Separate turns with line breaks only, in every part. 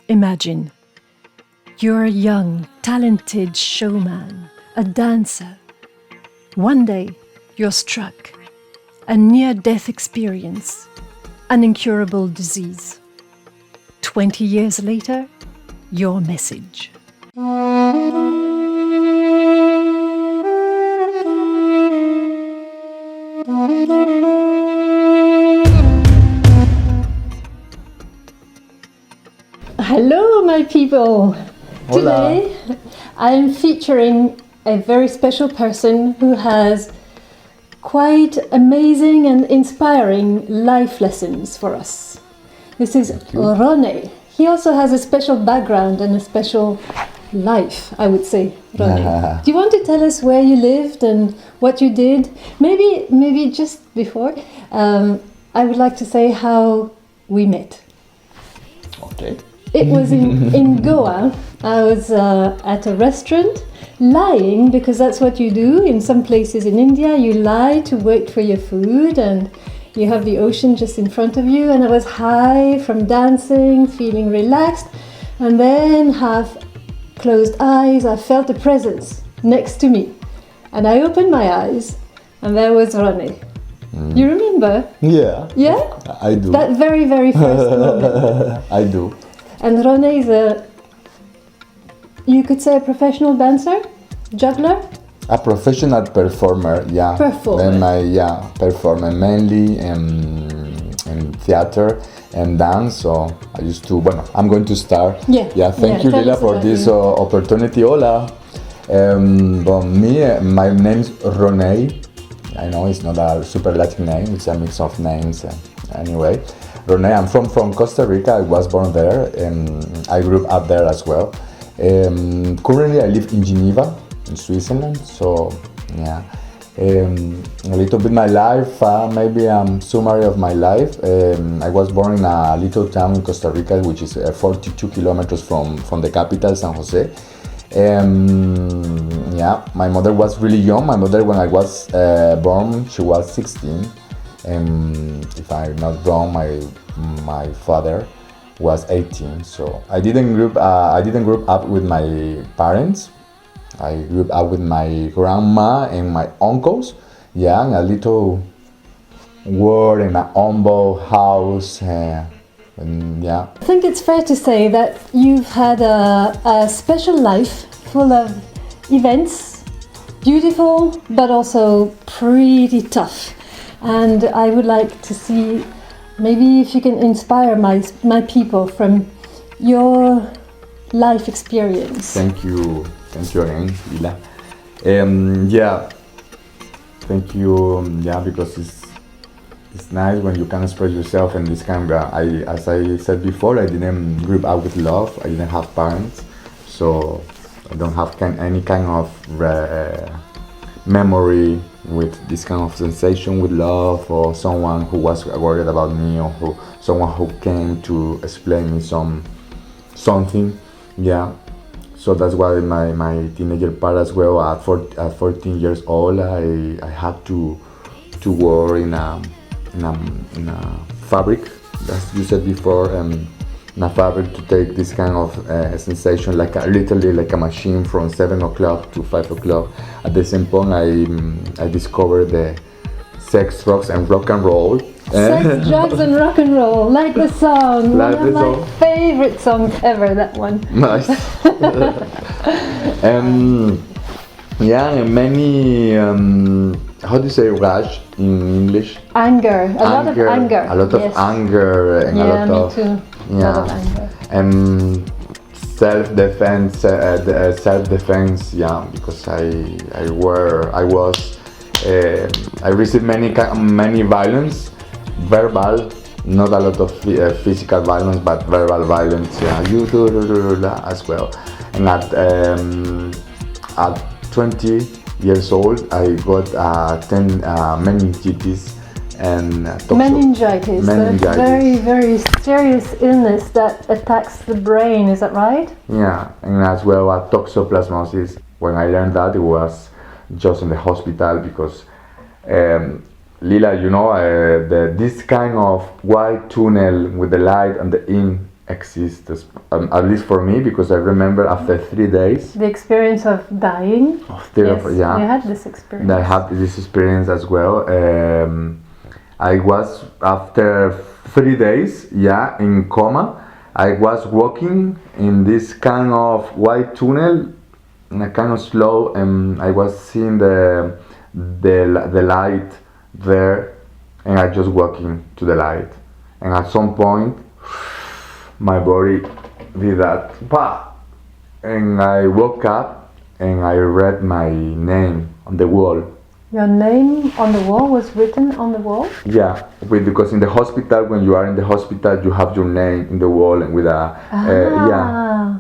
Imagine you're a young, talented showman, a dancer. One day, you're struck. A near-death experience, an incurable disease. 20 years later, your message. Hello, my people.
Hola.
Today, I'm featuring a very special person who has quite amazing and inspiring life lessons for us. This is Roney. He also has a special background and a special life, I would say, Roney. Do you want to tell us where you lived and what you did? Maybe just before, I would like to say how we met.
Okay.
It was in Goa. I was at a restaurant, lying, because that's what you do in some places in India. You lie to wait for your food, and you have the ocean just in front of you. And I was high from dancing, feeling relaxed, and then half closed eyes, I felt a presence next to me. And I opened my eyes, and there was Roney. You remember?
Yeah.
Yeah?
I do.
That very, very first moment.
I do.
And Roney is you could say a professional dancer? Juggler?
A professional performer, yeah.
Performer.
Performer mainly in theater and dance. So I used to, I'm going to start.
Yeah.
Thank you, Lila, for this opportunity. Hola. My name is Roney. I know it's not a super Latin name, it's a mix of names. Anyway, Roney, I'm from Costa Rica. I was born there and I grew up there as well. Currently I live in Geneva, in Switzerland. So yeah, a little bit my life, maybe a summary of my life. I was born in a little town in Costa Rica, which is 42 kilometers from the capital, San Jose. My mother was really young. My mother, when I was born, she was 16. If I'm not wrong, my father was 18. So I didn't grow up with my parents. I grew up with my grandma and my uncles. Yeah, in a little world in a humble house.
I think it's fair to say that you've had a special life full of events, beautiful but also pretty tough. And I would like to see maybe if you can inspire my people from your life experience.
Thank you again, Lila. Thank you. Because it's nice when you can express yourself in this kind of. As I said before, I didn't grow up with love. I didn't have parents, so I don't have any kind of memory with this kind of sensation with love, or someone who was worried about me, or someone who came to explain me something. Yeah. So that's why my teenager part as well. At 14 years old, I had to work in a fabric, as you said before, in a fabric to take this kind of sensation, literally like a machine from 7 o'clock to 5 o'clock. At the same point, I discovered the sex, drugs, and rock and roll.
Sex, drugs, and rock and roll, like the song. One of my favorite songs ever. That one.
Nice. And many. How do you say rage in English?
Anger. A lot of anger.
A lot of anger and a lot of.
Me too. A lot of anger.
And self-defense. Because I received many violence, verbal, not a lot of physical violence, but verbal violence. You do as well. And at 20 years old, I got 10 meningitis and
meningitis. That's very, very serious illness that attacks the brain. Is that right?
Yeah, and as well a toxoplasmosis. When I learned that, it was just in the hospital because Lila, this kind of white tunnel with the light and the ink exist, at least for me, because I remember after 3 days.
The experience of dying.
Yes, yeah.
You had this experience.
I had this experience as well. I was after 3 days, yeah, in coma. I was walking in this kind of white tunnel, in a kind of slow, and I was seeing the light there, and I just walking to the light, and at some point, my body did that, bah! And I woke up, and I read my name on the wall.
Your name on the wall was written on the wall?
Yeah, because in the hospital, when you are in the hospital, you have your name in the wall and with a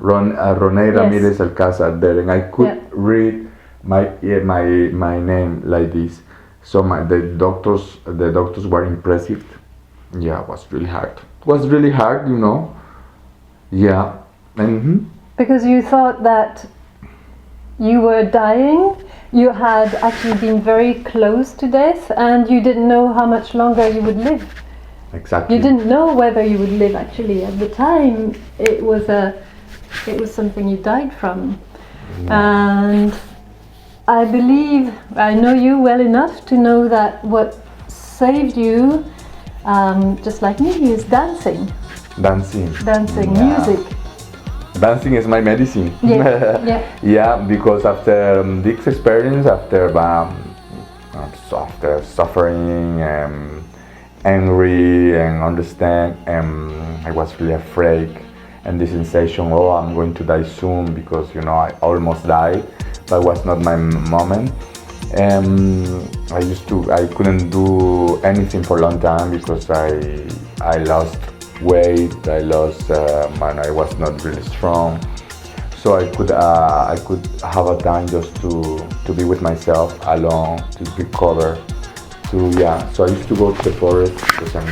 Roney Ramirez Alcázar there, and I could read my name like this. So the doctors were impressive. Yeah, it was really hard. It was really hard, you know. Yeah,
Because you thought that you were dying. You had actually been very close to death, and you didn't know how much longer you would live.
Exactly.
You didn't know whether you would live. Actually, at the time, it was something you died from. And I believe I know you well enough to know that what saved you, just like me, is dancing.
Dancing,
Music.
Dancing is my medicine.
Yeah.
Yeah, because after this experience, after suffering, angry, and understand, I was really afraid, and the sensation, oh, I'm going to die soon, because you know I almost died, but it was not my moment. I couldn't do anything for a long time because I lost weight, I lost, and I was not really strong, so I could have a time just to be with myself alone, to recover, so I used to go to the forest, because I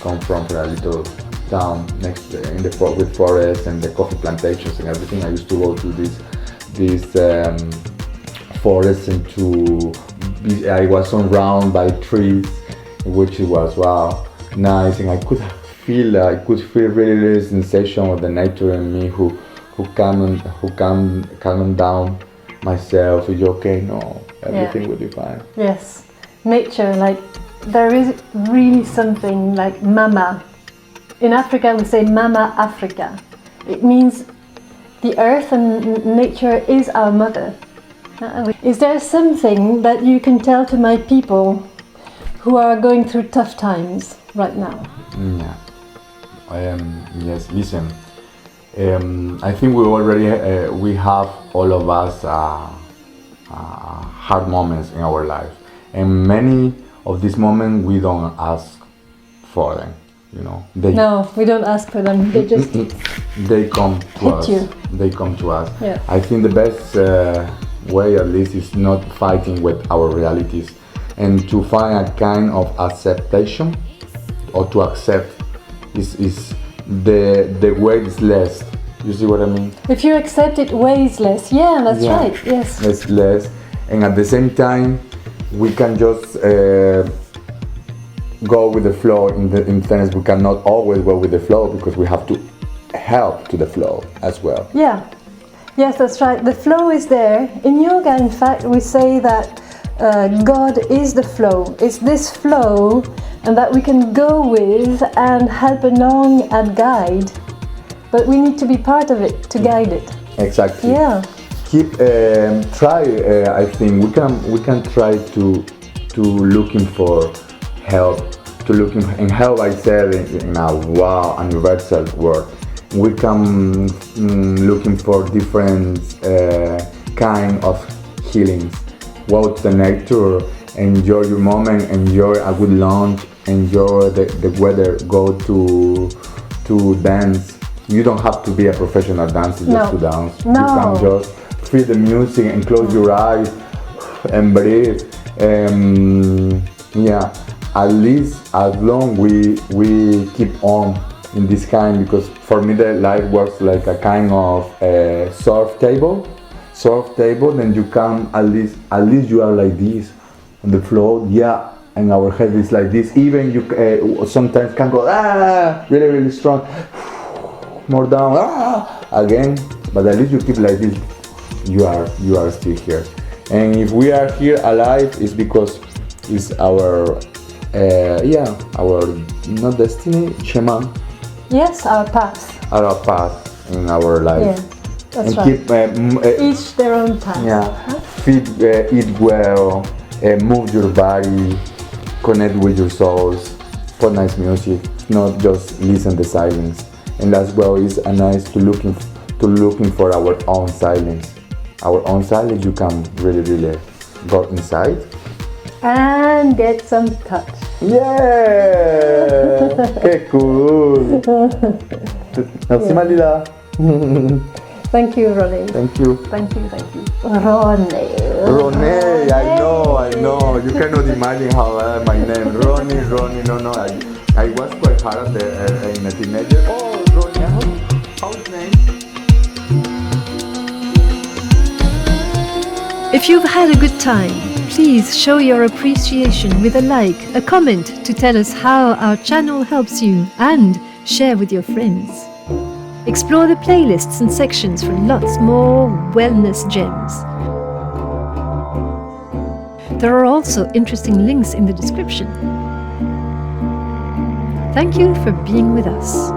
come from a little town with forests and the coffee plantations and everything. I used to go to these forests, and I was surrounded by trees, which was nice, and I could feel really sensation of the nature in me who calm down myself. You're okay, no, everything will be fine.
Yes, nature, like there is really something like Mama. In Africa we say Mama Africa. It means the earth and nature is our mother. Is there something that you can tell to my people who are going through tough times right now?
Yes, listen, I think we have all of us hard moments in our life, and many of these moments we don't ask for them, you know.
No, we don't ask for them, they just
they come to us.
you.
They come to us.
Yeah.
I think the best way, at least, is not fighting with our realities, and to find a kind of acceptation, or to accept is the weight is less. You see what I mean?
If you accept, it weighs less. Yeah, that's right. Yes.
It's less, and at the same time, we can just go with the flow. In tennis, we cannot always go with the flow, because we have to help to the flow as well.
Yeah. Yes, that's right. The flow is there. In yoga, in fact, we say that God is the flow. It's this flow, and that we can go with and help along and guide. But we need to be part of it to guide it.
Exactly.
Yeah.
I think we can try to looking for help. And help, I said in a universal word. We can looking for different kind of healings. Walk the nature, enjoy your moment, enjoy a good lunch, enjoy the weather, go to dance. You don't have to be a professional dancer just to dance.
No.
You can just feel the music and close your eyes and breathe. At least as long we keep on in this kind, because for me the life works like a kind of surf table, then you can at least you are like this on the floor, and our head is like this. Even you sometimes can go really really strong, more down again, but at least you keep like this. You are still here, and if we are here alive, it's because it's our our not destiny, shaman.
Yes, our path.
Our path in our life.
Yeah, that's
and
right.
keep
Each their own path.
yeah, feed, eat well, move your body, connect with your souls, put nice music, not just listen the silence. And as well, it's nice to looking for our own silence. Our own silence, you can really go inside
and get some touch.
Yeah, qué cool. Merci, Lila.
Thank you, Roney.
Thank you.
Thank you. Roney.
Roney, I know. You cannot imagine how my name, Roney. No, I was quite hard in a teenager. Oh, Roney, how's name?
If you've had a good time, please show your appreciation with a like, a comment to tell us how our channel helps you, and share with your friends. Explore the playlists and sections for lots more wellness gems. There are also interesting links in the description. Thank you for being with us.